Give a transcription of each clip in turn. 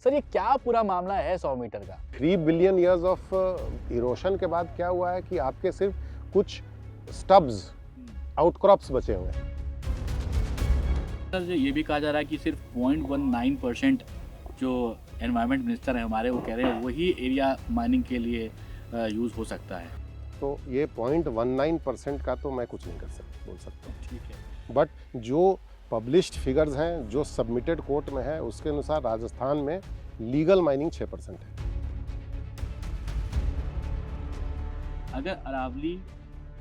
Sir ये क्या पूरा मामला है 100 मीटर का? 3 बिलियन ईयर्स ऑफ इरोशन के बाद क्या हुआ है कि आपके सिर्फ कुछ स्टब्स, आउटक्रॉप्स बचे हुए हैं। सर ये भी कहा जा रहा है कि सिर्फ 0.19% जो एनवायरनमेंट मिनिस्टर हैं हमारे वो कह रहे हैं वही एरिया माइनिंग के लिए यूज़ हो सकता है। तो ये 0.19% का तो मैं कुछ नहीं बोल सकता हूँ। ठीक है। बट जो पब्लिश्ड फिगर्स हैं, जो सबमिटेड कोर्ट में है, उसके अनुसार राजस्थान में लीगल माइनिंग 6% है। अगर अरावली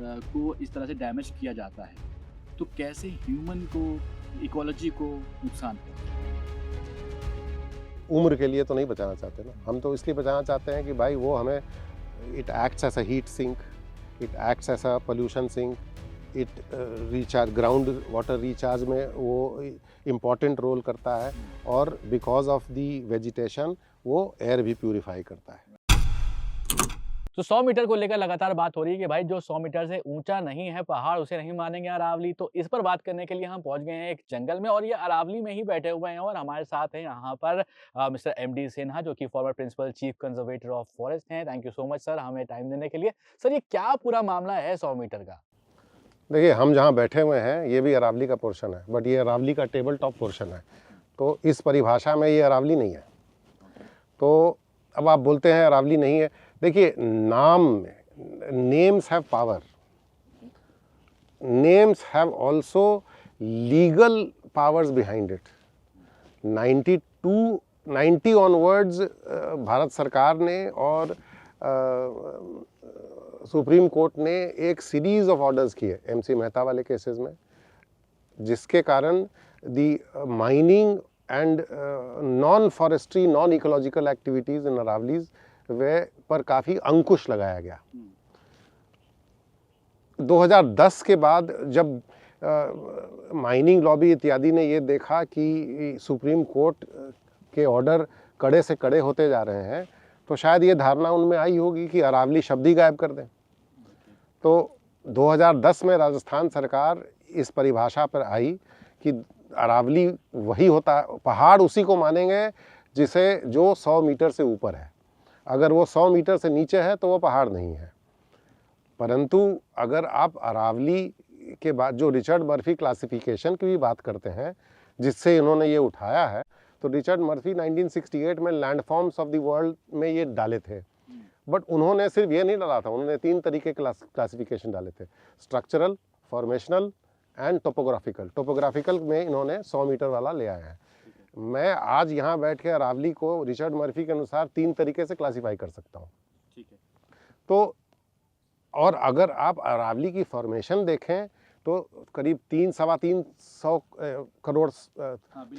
को इस तरह से डैमेज किया जाता है तो कैसे ह्यूमन को, इकोलॉजी को नुकसान होगा? उम्र के लिए तो नहीं बचाना चाहते ना, हम तो इसलिए बचाना चाहते हैं कि भाई वो हमें, it acts as a heat sink, it acts as a pollution sink, it recharge, ground water recharge में वो इम्पॉर्टेंट रोल करता है, और बिकॉज ऑफ दी वेजिटेशन वो एयर भी प्यूरिफाई करता है। तो 100 मीटर को लेकर लगातार बात हो रही है कि भाई जो 100 मीटर से ऊंचा नहीं है पहाड़ उसे नहीं मानेंगे अरावली। तो इस पर बात करने के लिए हम पहुंच गए हैं एक जंगल में और ये अरावली में ही बैठे हुए हैं और हमारे साथ हैं यहाँ पर मिस्टर एमडी सिन्हा जो कि former principal chief conservator of forest हैं। Thank you so much sir हमें टाइम देने के लिए। सर ये क्या पूरा मामला है 100 मीटर का? देखिए, हम जहाँ बैठे हुए हैं ये भी अरावली का पोर्शन है, बट ये अरावली का टेबल टॉप पोर्शन है, तो इस परिभाषा में ये अरावली नहीं है। तो अब आप बोलते हैं अरावली नहीं है, देखिए नाम में, names have power, names have also legal powers behind it. 90 onwards Bharat सरकार ने और सुप्रीम कोर्ट ने एक सीरीज ऑफ ऑर्डर्स किए एमसी मेहता वाले केसेस में, जिसके कारण the mining and non forestry, non ecological activities in Aravallis वे पर काफ़ी अंकुश लगाया गया। 2010 के बाद जब माइनिंग लॉबी इत्यादि ने ये देखा कि सुप्रीम कोर्ट के ऑर्डर कड़े से कड़े होते जा रहे हैं, तो शायद ये धारणा उनमें आई होगी कि अरावली शब्द ही गायब कर दें। तो 2010 में राजस्थान सरकार इस परिभाषा पर आई कि अरावली वही होता है, पहाड़ उसी को मानेंगे जिसे जो 100 मीटर से ऊपर है। अगर वो 100 मीटर से नीचे है तो वो पहाड़ नहीं है। परंतु अगर आप अरावली के बाद जो रिचर्ड मर्फी क्लासिफिकेशन की भी बात करते हैं, जिससे इन्होंने ये उठाया है, तो रिचर्ड मर्फी 1968 में लैंडफॉर्म्स ऑफ द वर्ल्ड में ये डाले थे। बट उन्होंने सिर्फ ये नहीं डाला था, उन्होंने 3 तरीके के क्लासिफिकेशन डाले थे, structural, formational and topographical. Topographical में इन्होंने 100 मीटर वाला ले आए हैं। मैं आज यहाँ बैठ के अरावली को रिचर्ड मर्फी के अनुसार 3 तरीके से क्लासीफाई कर सकता हूँ। ठीक है। तो और अगर आप अरावली की फॉर्मेशन देखें तो करीब 3-3.25 crore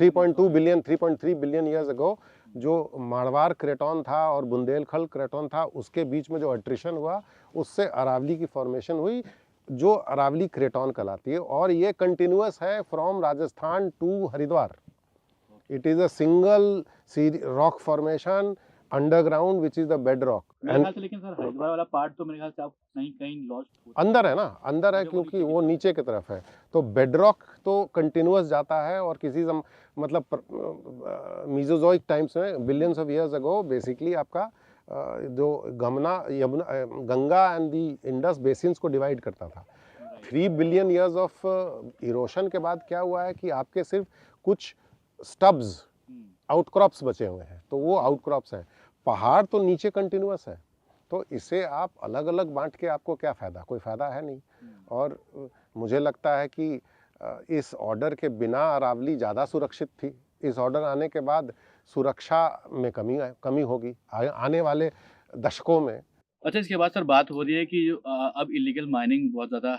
3.2 billion 3.3 billion years ago जो मारवाड़ क्रेटॉन था और बुंदेलखंड क्रेटॉन था, उसके बीच में जो अट्रिशन हुआ उससे अरावली की फॉर्मेशन हुई, जो अरावली क्रेटॉन कहलाती है। और ये कंटिन्यूअस है from Rajasthan to Haridwar. It is a single rock formation underground which is the bed rock. मेरे ख्याल से लेकिन सर हरिद्वार वाला पार्ट तो मेरे ख्याल से आप कहीं कहीं लॉस्ट अंदर है ना, अंदर है क्योंकि वो नीचे की तरफ है। तो बेडरॉक तो कंटिन्यूअस जाता है और किसी मतलब मीजोजोइक टाइम्स में billions of years ago basically आपका जो Ganga and the Indus basins को डिवाइड करता था। 3 बिलियन ईयर्स ऑफ इरोशन के बाद क्या हुआ है कि आपके सिर्फ कुछ स्टब्स, आउटक्रॉप्स बचे हुए हैं, तो वो आउटक्रॉप्स हैं। पहाड़ तो नीचे कंटिन्यूअस है, तो इसे आप अलग अलग बांट के आपको क्या फ़ायदा, कोई फ़ायदा है नहीं। और मुझे लगता है कि इस ऑर्डर के बिना अरावली ज़्यादा सुरक्षित थी। इस ऑर्डर आने के बाद सुरक्षा में कमी होगी आने वाले दशकों में। अच्छा, इसके बाद सर बात हो रही है कि अब इलीगल माइनिंग बहुत ज़्यादा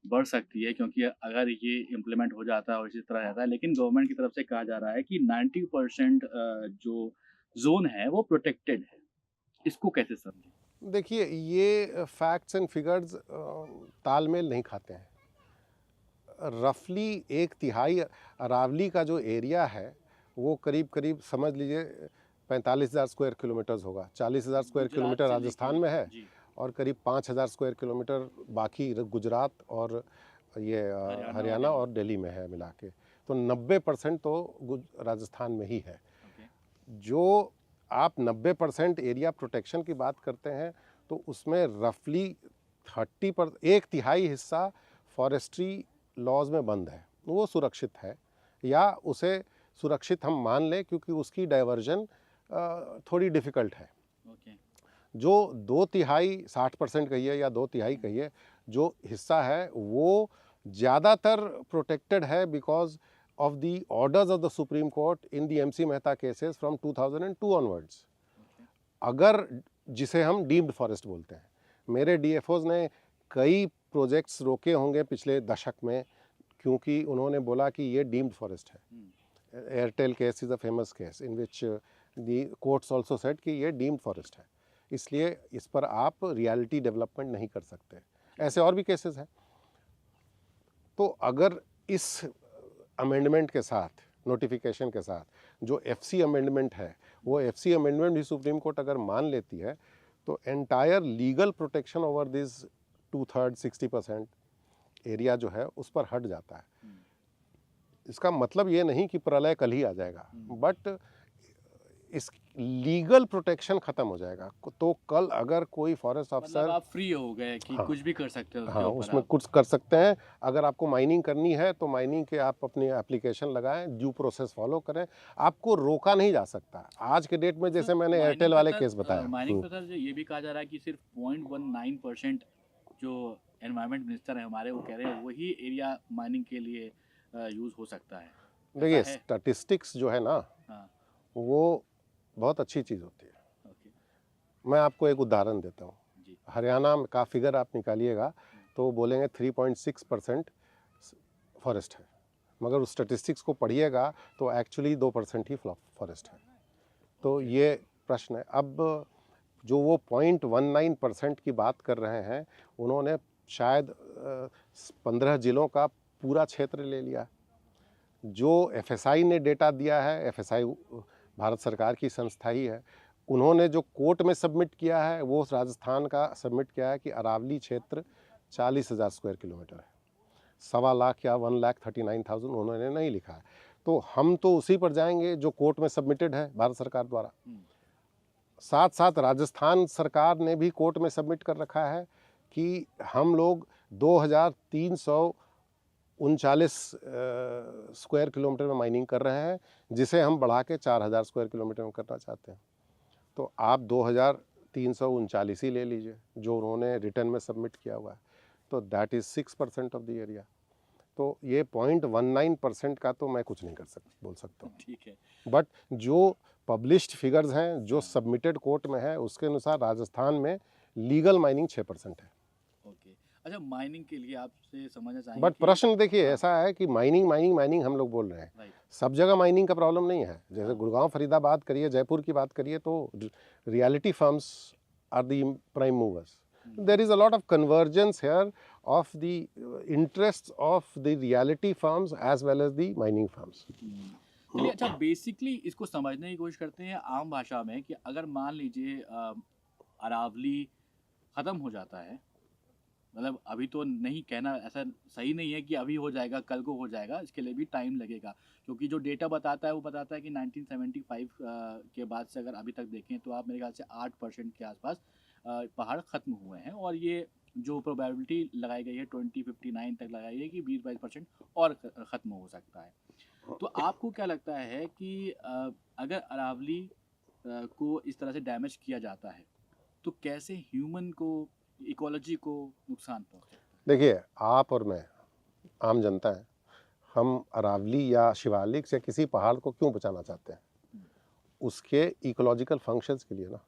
बढ़ सकती है क्योंकि अगर ये इम्प्लीमेंट हो जाता है और इसी तरह रहता है, लेकिन गवर्नमेंट की तरफ से कहा जा रहा है कि 90% जो ज़ोन है वो प्रोटेक्टेड है। इसको कैसे समझें? देखिए, ये फैक्ट्स एंड फिगर्स तालमेल नहीं खाते हैं। रफली 1/3 अरावली का जो एरिया है वो करीब करीब समझ लीजिए 45,000 स्क्वायर किलोमीटर्स होगा। 40,000 स्क्वायर किलोमीटर राजस्थान में है और करीब 5,000 स्क्वायर किलोमीटर बाकी गुजरात और ये हरियाणा और दिल्ली में है मिला के। तो 90% तो राजस्थान में ही है। जो आप 90% एरिया प्रोटेक्शन की बात करते हैं तो उसमें रफली 1 तिहाई हिस्सा फॉरेस्ट्री लॉज में बंद है, वो सुरक्षित है, या उसे सुरक्षित हम मान लें क्योंकि उसकी डाइवर्जन थोड़ी डिफ़िकल्ट है। ओके। जो 2 तिहाई 60% कहिए या 2 तिहाई कहिए जो हिस्सा है वो ज़्यादातर प्रोटेक्टेड है because of the orders of the supreme court in the MC Mehta cases from 2002 onwards. अगर जिसे हम डीम्ड फॉरेस्ट बोलते हैं, मेरे डीएफओज ने कई प्रोजेक्ट्स रोके होंगे पिछले दशक में क्योंकि उन्होंने बोला कि ये डीम्ड फॉरेस्ट है। Airtel case is a famous case in which the courts also said कि ये डीम्ड फॉरेस्ट है, इसलिए इस पर आप रियलिटी डेवलपमेंट नहीं कर सकते। ऐसे और भी केसेस हैं। तो अगर इस अमेंडमेंट के साथ, नोटिफिकेशन के साथ जो एफसी अमेंडमेंट है, वो एफसी अमेंडमेंट भी सुप्रीम कोर्ट अगर मान लेती है तो entire legal protection over this 2/3 60% area जो है उस पर हट जाता है। इसका मतलब ये नहीं कि प्रलय कल ही आ जाएगा, बट इस लीगल प्रोटेक्शन खत्म हो जाएगा। तो कल अगर कोई फॉरेस्ट मतलब ऑफिसर आप फ्री हो गए कि हाँ, कुछ भी कर सकते हो उसके हाँ ऊपर उसमें आप। कुछ कर सकते हैं। अगर आपको माइनिंग करनी है तो माइनिंग के आप अपनी एप्लीकेशन लगाएं, ड्यू प्रोसेस फॉलो करें, आपको रोका नहीं जा सकता। आज के डेट में जैसे मैंने एयरटेल वाले केस बताया। माइनिंग पर सर ये भी कहा जा रहा है कि सिर्फ 0.19% जो एनवायरनमेंट मिनिस्टर है हमारे वो कह रहे हैं वही एरिया माइनिंग के लिए यूज हो सकता है। देखिए ऐसा है? स्टैटिस्टिक्स जो है ना हाँ। वो बहुत अच्छी चीज़ होती है। ओके। मैं आपको एक उदाहरण देता हूँ। जी। हरियाणा का फिगर आप निकालिएगा तो वो बोलेंगे 3.6% फॉरेस्ट है, मगर उस स्टैटिस्टिक्स को पढ़िएगा तो एक्चुअली 2% ही फॉरेस्ट है। तो ये प्रश्न है। अब जो वो 0.19% की बात कर रहे हैं, उन्होंने शायद 15 जिलों का पूरा क्षेत्र ले लिया। जो एफएसआई ने डेटा दिया है, एफएसआई भारत सरकार की संस्था ही है, उन्होंने जो कोर्ट में सबमिट किया है वो राजस्थान का सबमिट किया है कि अरावली क्षेत्र 40,000 स्क्वायर किलोमीटर है। 1.25 लाख या 1,39,000 उन्होंने नहीं लिखा है। तो हम तो उसी पर जाएंगे जो कोर्ट में सबमिटेड है भारत सरकार द्वारा। साथ साथ राजस्थान सरकार ने भी कोर्ट में सबमिट कर रखा है कि हम लोग 2,339 स्क्वायर किलोमीटर में माइनिंग कर रहे हैं, जिसे हम बढ़ा के 4,000 स्क्वायर किलोमीटर में करना चाहते हैं। तो आप 2,339 ही ले लीजिए जो उन्होंने रिटर्न में सबमिट किया हुआ है, तो that is 6% of the area. तो ये 0.19% का तो मैं कुछ नहीं बोल सकता हूँ। ठीक है। बट जो पब्लिश्ड फिगर्स हैं, जो सबमिटेड कोर्ट में है, उसके अनुसार राजस्थान में लीगल माइनिंग 6% है। ओके। अच्छा, माइनिंग के लिए आपसे समझना चाहेंगे बट कि प्रश्न देखिए ऐसा है कि माइनिंग हम लोग बोल रहे हैं, राइट। सब जगह माइनिंग का प्रॉब्लम नहीं है। जैसे गुड़गांव, फरीदाबाद करिए, जयपुर की बात करिए तो reality firms are the prime movers. There is a lot of convergence here of the interests of the reality firms as well as the mining firms. चलिए, अच्छा बेसिकली इसको समझने की कोशिश करते हैं आम भाषा में कि अगर मान लीजिए अरावली ख़त्म हो जाता है, मतलब अभी तो नहीं कहना ऐसा सही नहीं है कि अभी हो जाएगा कल को हो जाएगा, इसके लिए भी टाइम लगेगा, क्योंकि जो डेटा बताता है वो बताता है कि 1975 के बाद से अगर अभी तक देखें तो आप मेरे ख्याल से 8% के आसपास पहाड़ ख़त्म हुए हैं, और ये जो प्रोबेबिलिटी लगाई गई है 2059 तक लगाई है कि 20-22% और ख़त्म हो सकता है। तो आपको क्या लगता है कि अगर अरावली को इस तरह से डैमेज किया जाता है तो कैसे ह्यूमन को, इकोलॉजी को नुकसान पहुंचता है? देखिए आप और मैं आम जनता है, हम अरावली या शिवालिक से किसी पहाड़ को क्यों बचाना चाहते हैं? उसके इकोलॉजिकल फंक्शंस के लिए ना,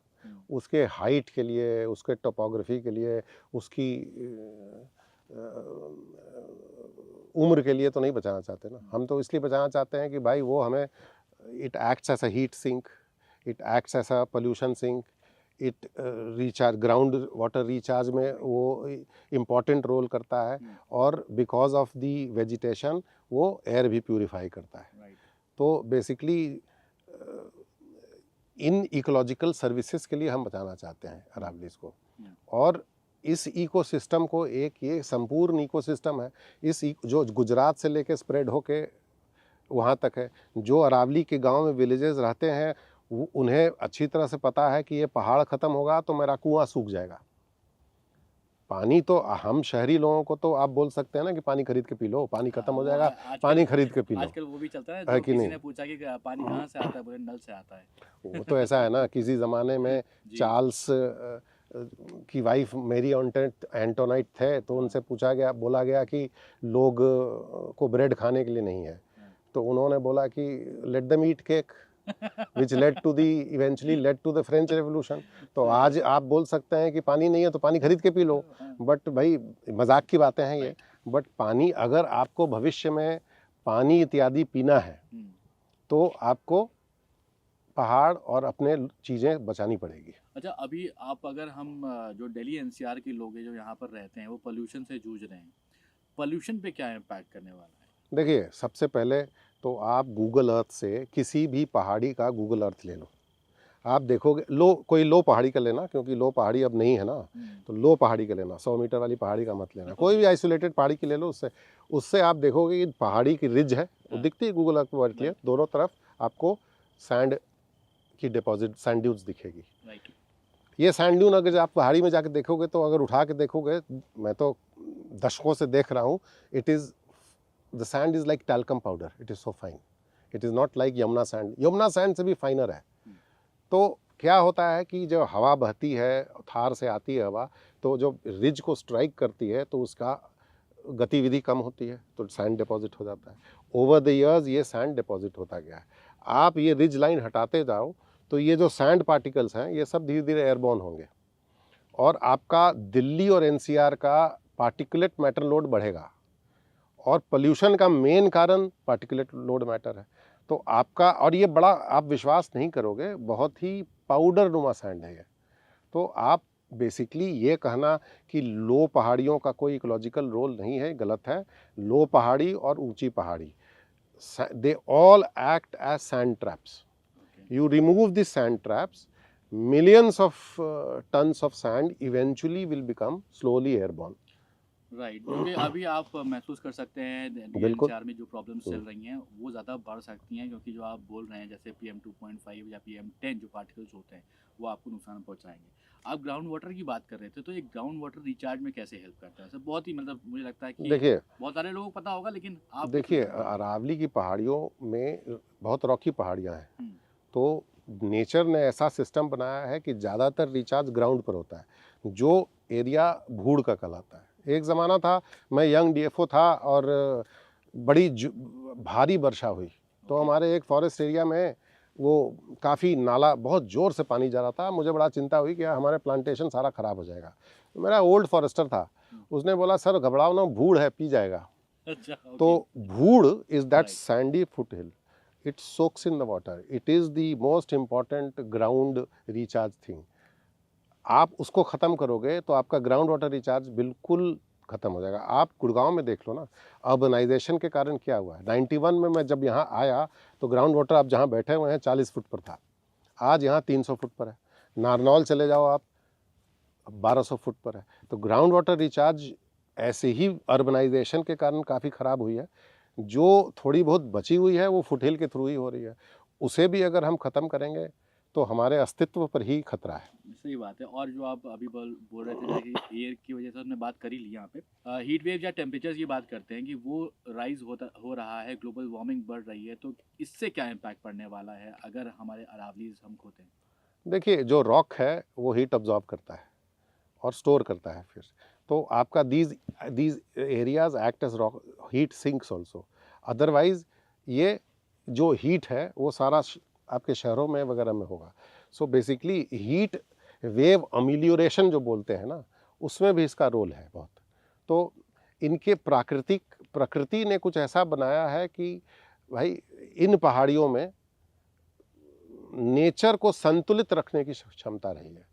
उसके हाइट के लिए, उसके टोपोग्राफी के लिए, उसकी उम्र के लिए तो नहीं बचाना चाहते ना। हम तो इसलिए बचाना चाहते हैं कि भाई वो हमें, it acts as a heat sink, it acts as a pollution sink, it recharge, ground water recharge में वो इम्पॉर्टेंट रोल करता है, और बिकॉज ऑफ दी वेजिटेशन वो एयर भी प्यूरिफाई करता है। तो बेसिकली इन इकोलॉजिकल सर्विसेज के लिए हम बचाना चाहते हैं अरावलीज को। और इस इकोसिस्टम को, एक ये संपूर्ण इकोसिस्टम है, जो गुजरात से लेके स्प्रेड होके वहाँ तक है, जो अरावली के गांव में विलेजेस रहते हैं उन्हें अच्छी तरह से पता है कि ये पहाड़ ख़त्म होगा तो मेरा कुआं सूख जाएगा। पानी तो हम शहरी लोगों को तो आप बोल सकते हैं ना कि पानी खरीद के पी लो, पानी हाँ, खत्म हो वो जाएगा, आजकल पानी खरीद के पी लो, आजकल वो भी चलता है, है जो कि किसी नहीं? ने पूछा कि पानी कहाँ से आता है, बोले नल से आता है। वो तो ऐसा है ना, किसी ज़माने में जी। चार्ल्स की वाइफ मैरी एंटोनाइट थे, तो उनसे पूछा गया, बोला गया कि लोग को ब्रेड खाने के लिए नहीं है, हाँ। तो उन्होंने बोला कि let them eat cake, which led to the eventually led to the French revolution. तो सही आज है। आप बोल सकते हैं कि पानी नहीं है तो पानी खरीद के पी लो, हाँ, बट भाई मजाक की बातें हैं ये। राइट। बट पानी अगर आपको भविष्य में पानी इत्यादि पीना है हम्म। तो आपको पहाड़ और अपने चीज़ें बचानी पड़ेगी। अच्छा, अभी आप अगर हम जो दिल्ली एनसीआर के लोग हैं जो यहाँ पर रहते हैं, वो पोल्यूशन से जूझ रहे हैं, पोल्यूशन पे क्या इम्पैक्ट करने वाला है? देखिए, सबसे पहले तो आप गूगल अर्थ से किसी भी पहाड़ी का गूगल अर्थ ले लो, आप देखोगे कोई लो पहाड़ी का लेना, क्योंकि लो पहाड़ी अब नहीं है ना, तो लो पहाड़ी का लेना, 100 मीटर वाली पहाड़ी का मत लेना, कोई भी आइसोलेटेड पहाड़ी की ले लो। उससे आप देखोगे कि पहाड़ी की रिज है, वो हाँ। दिखती है गूगल अर्थ पर क्लियर, दोनों तरफ आपको सैंड की डिपॉजिट, सैंड ड्यून्स दिखेगी। राइट। ये सैंड ड्यून अगर आप पहाड़ी में जाके देखोगे, तो अगर उठा के देखोगे, मैं तो दशकों से देख रहा हूँ, it is the sand is like talcum powder, it is so fine, it is not like Yamuna sand, Yamuna sand से भी फाइनर है। तो क्या होता है कि जब हवा बहती है, थार से आती है हवा, तो जो रिज को स्ट्राइक करती है तो उसका गतिविधि कम होती है, तो सैंड डिपॉजिट हो जाता है। ओवर द ईयर्स ये सैंड डिपॉजिट होता गया है। आप ये रिज लाइन हटाते जाओ तो ये जो सैंड पार्टिकल्स हैं ये सब धीरे धीरे एयरबॉर्न होंगे, और आपका दिल्ली और एनसीआर का पार्टिकुलेट मैटर लोड बढ़ेगा, और पोल्यूशन का मेन कारण पार्टिकुलेट लोड मैटर है। तो आपका, और ये बड़ा, आप विश्वास नहीं करोगे, बहुत ही पाउडर नुमा सैंड है ये। तो आप बेसिकली ये कहना कि लो पहाड़ियों का कोई इकोलॉजिकल रोल नहीं है, गलत है। लो पहाड़ी और ऊंची पहाड़ी, they all act as sand traps. You remove the sand traps, millions of tons of sand eventually will become slowly airborne. Right, क्योंकि अभी आप महसूस कर सकते हैं दिल्ली बिल्कुल। एनसीआर में जो प्रॉब्लम्स चल रही हैं वो ज़्यादा बढ़ सकती हैं, क्योंकि जो आप बोल रहे हैं जैसे PM 2.5 या PM10 जो पार्टिकल्स होते हैं वो आपको नुकसान पहुंचाएंगे। आप ग्राउंड वाटर की बात कर रहे थे, तो ये ग्राउंड वाटर रिचार्ज में कैसे हेल्प करता है? सर बहुत ही, मतलब मुझे लगता है कि देखिए, बहुत सारे लोगों को पता होगा, लेकिन आप देखिए अरावली की पहाड़ियों में बहुत रॉकी पहाड़ियाँ हैं, तो नेचर ने ऐसा सिस्टम बनाया है कि ज़्यादातर रिचार्ज ग्राउंड पर होता है, जो एरिया भूड़ का कहलाता है। एक ज़माना था, मैं यंग डीएफओ था और बड़ी भारी वर्षा हुई, तो हमारे एक फॉरेस्ट एरिया में वो काफ़ी नाला, बहुत ज़ोर से पानी जा रहा था। मुझे बड़ा चिंता हुई कि यार हमारे प्लांटेशन सारा ख़राब हो जाएगा। तो मेरा ओल्ड फॉरेस्टर था, उसने बोला सर घबराओ ना, भूड़ है, पी जाएगा। अच्छा, तो भूड़ is that Right. Sandy foothill, it soaks in the water, it is the most important ground recharge thing. आप उसको ख़त्म करोगे तो आपका ग्राउंड वाटर रिचार्ज बिल्कुल ख़त्म हो जाएगा। आप गुड़गांव में देख लो ना, अर्बनाइजेशन के कारण क्या हुआ है। 91 में मैं जब यहाँ आया तो ग्राउंड वाटर आप जहाँ बैठे हुए हैं 40 फुट पर था, आज यहाँ 300 फुट पर है। नारनौल चले जाओ आप, 1200 फुट पर है। तो ग्राउंड वाटर रिचार्ज ऐसे ही अर्बनाइजेशन के कारण काफ़ी ख़राब हुई है। जो थोड़ी बहुत बची हुई है वो फुटहिल के थ्रू ही हो रही है, उसे भी अगर हम ख़त्म करेंगे तो हमारे अस्तित्व पर ही खतरा है। सही बात है। और जो आप अभी बोल रहे थे कि एयर की वजह से हमने बात कर ही ली यहाँ पे, हीट वेव या टेम्परेचर की बात करते हैं कि वो राइज हो रहा है, ग्लोबल वार्मिंग बढ़ रही है, तो इससे क्या इम्पैक्ट पड़ने वाला है अगर हमारे अरावलीज हम खोते हैं? देखिए, जो रॉक है वो हीट अब्जॉर्ब करता है और स्टोर करता है फिर, तो आपका these areas act as rock, heat sinks also. Otherwise ये जो हीट है वो सारा आपके शहरों में वगैरह में होगा। सो बेसिकली हीट वेव अमिलियोरेशन जो बोलते हैं ना, उसमें भी इसका रोल है बहुत। तो इनके प्रकृति ने कुछ ऐसा बनाया है कि भाई इन पहाड़ियों में नेचर को संतुलित रखने की क्षमता रही है।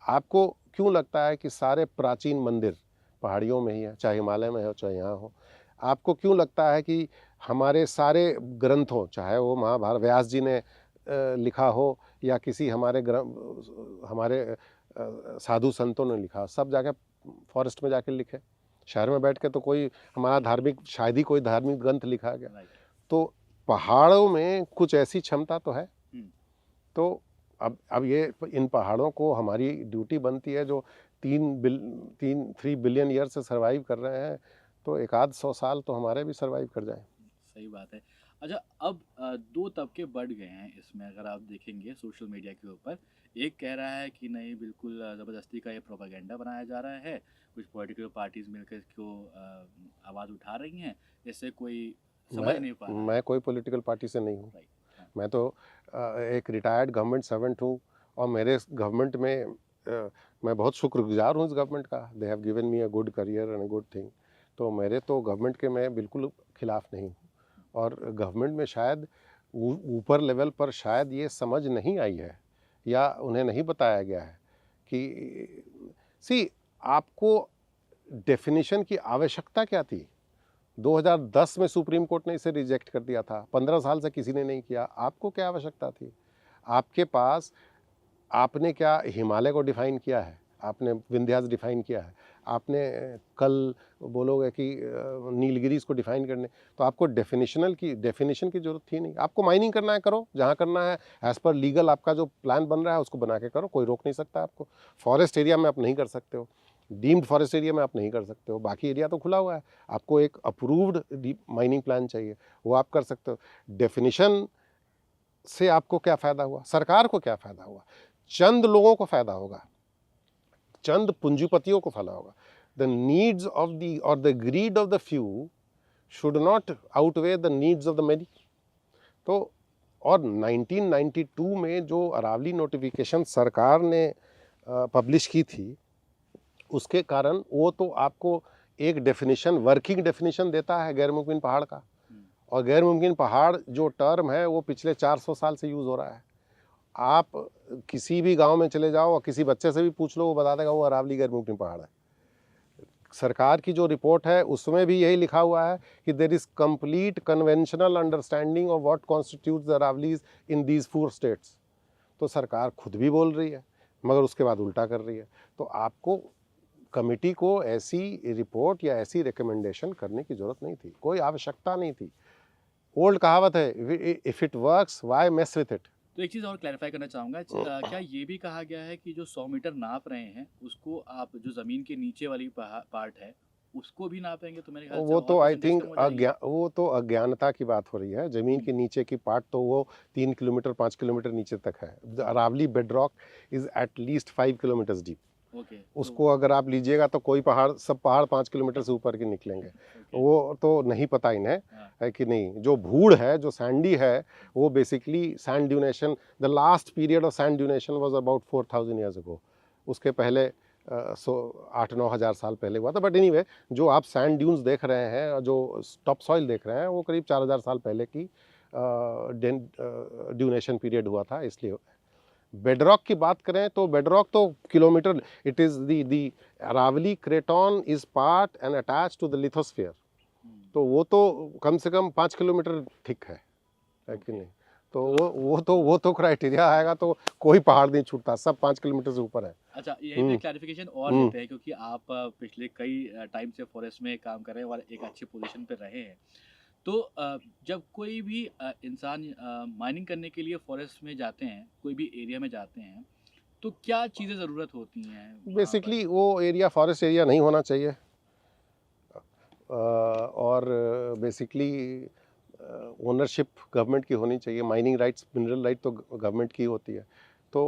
आपको क्यों लगता है कि सारे प्राचीन मंदिर पहाड़ियों में ही है, चाहे हिमालय में हो चाहे यहाँ हो? आपको क्यों लगता है कि हमारे सारे ग्रंथों, चाहे वो महाभारत व्यास जी ने लिखा हो या किसी हमारे साधु संतों ने लिखा, सब जाके फॉरेस्ट में जाके लिखे? शहर में बैठ के तो कोई हमारा धार्मिक, शायद ही कोई धार्मिक ग्रंथ लिखा गया। तो पहाड़ों में कुछ ऐसी क्षमता तो है। तो अब ये इन पहाड़ों को हमारी ड्यूटी बनती है, जो 3 बिलियन ईयर से सर्वाइव कर रहे हैं, तो एक आध 100 साल तो हमारे भी सर्वाइव कर जाएं। सही बात है। अच्छा, अब 2 तबके बढ़ गए हैं इसमें, अगर आप देखेंगे सोशल मीडिया के ऊपर। एक कह रहा है कि नहीं, बिल्कुल ज़बरदस्ती का ये प्रोपेगेंडा बनाया जा रहा है, कुछ पॉलिटिकल पार्टीज़ मिलकर इसको आवाज़ उठा रही हैं, इससे कोई समझ नहीं पा रहा है। मैं कोई पॉलिटिकल पार्टी से नहीं हूँ। राइट, हाँ, मैं तो एक रिटायर्ड गवर्नमेंट सर्वेंट हूँ, और मेरे इस गवर्नमेंट में मैं बहुत शुक्रगुजार हूँ इस गवर्नमेंट का। They have given me a good career and a good thing. तो मेरे तो गवर्नमेंट के मैं बिल्कुल खिलाफ नहीं हूँ, और गवर्नमेंट में शायद ऊपर लेवल पर शायद ये समझ नहीं आई है, या उन्हें नहीं बताया गया है कि सी आपको डेफिनेशन की आवश्यकता क्या थी। 2010 में सुप्रीम कोर्ट ने इसे रिजेक्ट कर दिया था, 15 साल से किसी ने नहीं किया। आपको क्या आवश्यकता थी? आपके पास, आपने क्या हिमालय को डिफाइन किया है? आपने विंध्यास डिफाइन किया है? आपने कल बोलोगे कि नीलगिरीज को डिफाइन करने, तो आपको डेफिनेशन की जरूरत थी नहीं। आपको माइनिंग करना है करो, जहाँ करना है एज पर लीगल आपका जो प्लान बन रहा है उसको बना के करो, कोई रोक नहीं सकता आपको। फॉरेस्ट एरिया में आप नहीं कर सकते हो, डीम्ड फॉरेस्ट एरिया में आप नहीं कर सकते हो, बाकी एरिया तो खुला हुआ है। आपको एक अप्रूव्ड माइनिंग प्लान चाहिए, वो आप कर सकते हो। डेफिनेशन से आपको क्या फ़ायदा हुआ? सरकार को क्या फ़ायदा हुआ? चंद लोगों को फ़ायदा होगा, चंद पूंजीपतियों को फ़ायदा होगा। द नीड्स ऑफ द और the greed of the few should not outweigh the needs of the many. तो और 1992 में जो अरावली नोटिफिकेशन सरकार ने पब्लिश की थी, उसके कारण वो तो आपको एक डेफिनेशन, वर्किंग डेफिनेशन देता है गैर मुमकिन पहाड़ का। और गैर मुमकिन पहाड़ जो टर्म है वो पिछले 400 साल से यूज़ हो रहा है। आप किसी भी गांव में चले जाओ और किसी बच्चे से भी पूछ लो, वो बता देगा वो अरावली गैर मुमकिन पहाड़ है। सरकार की जो रिपोर्ट है उसमें भी यही लिखा हुआ है कि there is complete conventional understanding of what constitutes the Aravallis in these 4 states. तो सरकार खुद भी बोल रही है, मगर उसके बाद उल्टा कर रही है। तो आपको कमिटी को ऐसी रिपोर्ट या ऐसी रिकमेंडेशन करने की ज़रूरत नहीं थी, कोई आवश्यकता नहीं थी। ओल्ड कहावत है, if it works why mess with it. तो एक चीज़ और क्लैरिफ़ाई करना चाहूँगा, क्या ये भी कहा गया है कि जो 100 मीटर नाप रहे हैं, उसको आप जो ज़मीन के नीचे वाली पार्ट है, उसको भी नापेंगे तो मेरे ख्याल से वो और तो आई परसेंटेज थिंक कम हो जाएगी? वो तो अज्ञानता की बात हो रही है। ज़मीन हुँ, के नीचे की पार्ट तो वो 3 किलोमीटर 5 किलोमीटर नीचे तक है। The Aravalli bedrock is at least 5 kilometres deep. Okay, तो उसको अगर आप लीजिएगा तो कोई पहाड़, सब पहाड़ 5 किलोमीटर से ऊपर के निकलेंगे। ओके, वो तो नहीं पता इन्हें, हाँ, है कि नहीं। जो भूड़ है, जो सैंडी है, वो basically sand dunation, the last period of sand dunation was about 4000 years ago. उसके पहले 8-9 हज़ार साल पहले हुआ था। बट एनीवे, जो आप सैंड ड्यून्स देख रहे हैं और जो टॉप सॉइल देख रहे हैं, वो करीब 4000 साल पहले की ड्यूनेशन पीरियड हुआ था, इसलिए। बेडरॉक की बात करें तो बेडरॉक तो kilometer, it is the Aravalli craton is part and attach to the lithosphere. हुँ, तो वो तो कम से कम 5 किलोमीटर थिक है कि ओके। नहीं। तो तो वो तो क्राइटेरिया आएगा तो कोई पहाड़ नहीं छूटता, सब 5 किलोमीटर से ऊपर है। अच्छा, यहीं पे हुँ, क्लैरिफ़िकेशन और हुँ। लेते हैं, क्योंकि आप पिछले कई टाइम से फ़ॉरेस्ट में काम कर रहे हैं और एक अच्छी पोज़ीशन पे रहे हैं। तो जब कोई भी इंसान माइनिंग करने के लिए फ़ॉरेस्ट में जाते हैं, कोई भी एरिया में जाते हैं, तो क्या चीज़ें ज़रूरत होती हैं वहाँ पर? बेसिकली वो एरिया फॉरेस्ट एरिया नहीं होना चाहिए। और बेसिकली ओनरशिप गवर्नमेंट की होनी चाहिए। माइनिंग राइट्स, मिनरल राइट तो गवर्नमेंट की होती है। तो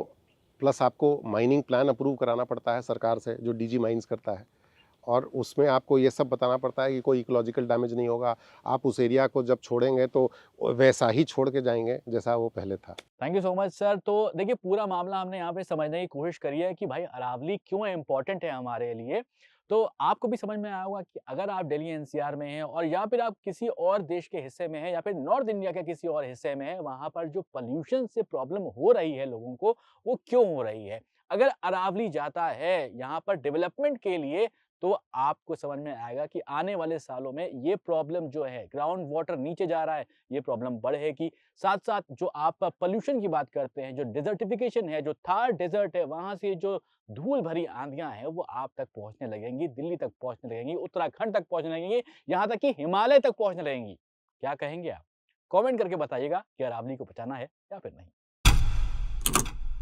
प्लस आपको माइनिंग प्लान अप्रूव कराना पड़ता है सरकार से, जो डीजी माइंस करता है। और उसमें आपको ये सब बताना पड़ता है कि कोई इकोलॉजिकल डैमेज नहीं होगा। आप उस एरिया को जब छोड़ेंगे तो वैसा ही छोड़ के जाएंगे जैसा वो पहले था। Thank you so much sir. तो देखिए, पूरा मामला हमने यहाँ पे समझने की कोशिश करी है कि भाई अरावली क्यों इम्पोर्टेंट है हमारे लिए। तो आपको भी समझ में आया होगा कि अगर आप दिल्ली एनसीआर में हैं और या फिर आप किसी और देश के हिस्से में हैं या फिर नॉर्थ इंडिया के किसी और हिस्से में हैं, वहाँ पर जो पॉल्यूशन से प्रॉब्लम हो रही है लोगों को, वो क्यों हो रही है। अगर अरावली जाता है यहाँ पर डेवलपमेंट के लिए, तो आपको समझ में आएगा कि आने वाले सालों में ये प्रॉब्लम जो है, ग्राउंड वाटर नीचे जा रहा है, ये प्रॉब्लम बढ़ेगी। साथ-साथ जो आप पॉल्यूशन की बात करते हैं, जो डिज़र्टिफ़िकेशन है, जो थार डेज़र्ट है, वहाँ से जो धूल भरी आँधियाँ हैं, वो आप तक पहुँचने लगेंगी, दिल्ली तक पहुँचने लगेंगी, उत्तराखंड तक पहुँचने लगेंगी, यहाँ तक कि हिमालय तक पहुँचने लगेंगी। क्या कहेंगे आप? कमेंट करके बताइएगा कि अरावली को बचाना है या फिर नहीं।